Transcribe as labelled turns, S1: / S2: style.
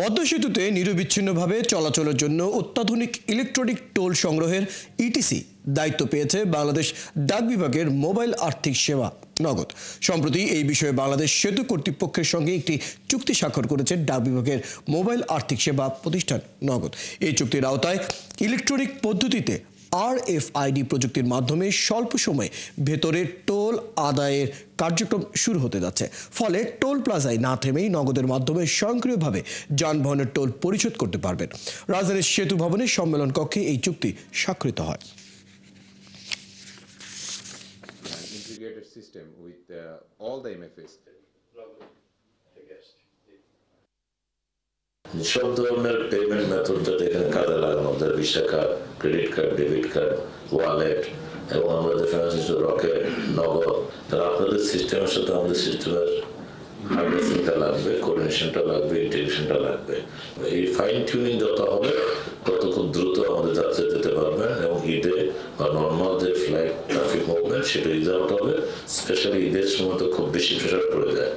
S1: পদ্মা সেতুতে নিরবিচ্ছিন্নভাবে চলাচলের জন্য অত্যাধুনিক ইলেকট্রনিক টোল সংগ্রহের ইটিসি দায়িত্ব পেয়েছে বাংলাদেশ ডাক বিভাগের মোবাইল আর্থিক সেবা নগদ। সম্প্রতি এই বিষয়ে বাংলাদেশ সেতু কর্তৃপক্ষের সঙ্গে একটি চুক্তি স্বাক্ষর করেছে ডাক বিভাগের মোবাইল আর্থিক সেবা প্রতিষ্ঠান নগদ। এই চুক্তির আওতায় ইলেকট্রনিক পদ্ধতিতে RFID প্রযুক্তির মাধ্যমে স্বল্প সময়ে ভেতরে টোল আদায়ের কার্যক্রম শুরু হতে যাচ্ছে। ফলে টোল প্লাজায় না থেমেই নগদের মাধ্যমে স্বয়ংক্রিয়ভাবে যানবাহনের টোল পরিশোধ করতে পারবেন। রাজধানীর সেতু ভবনের সম্মেলন কক্ষে এই চুক্তি স্বাক্ষরিত হয়।
S2: Integrated system with all the MFAs.
S3: সব ধরনের পেমেন্ট মেথড এখানে কাজে লাগানো যায়, visa card, credit card, debit card, wallet এবং আমাদের ফাইন্যান্সিয়াল রকেট, নগদ। তাহলে আপনাদের সিস্টেমের সাথে আমাদের সিস্টেমের হার্নেসিংটা লাগবে, কোঅর্ডিনেশনটা লাগবে, ইন্টিগ্রেশনটা লাগবে। এই ফাইন টিউনিং যত হবে তত খুব দ্রুত আমাদের যাত্রা যেতে পারবেন এবং ঈদে বা নর্মাল যে ফ্লাইট ট্রাফিক মুভমেন্ট সেটা ইজ আউট হবে। স্পেশালি ঈদের সময় তো খুব বেশি প্রেশার পড়ে যায়।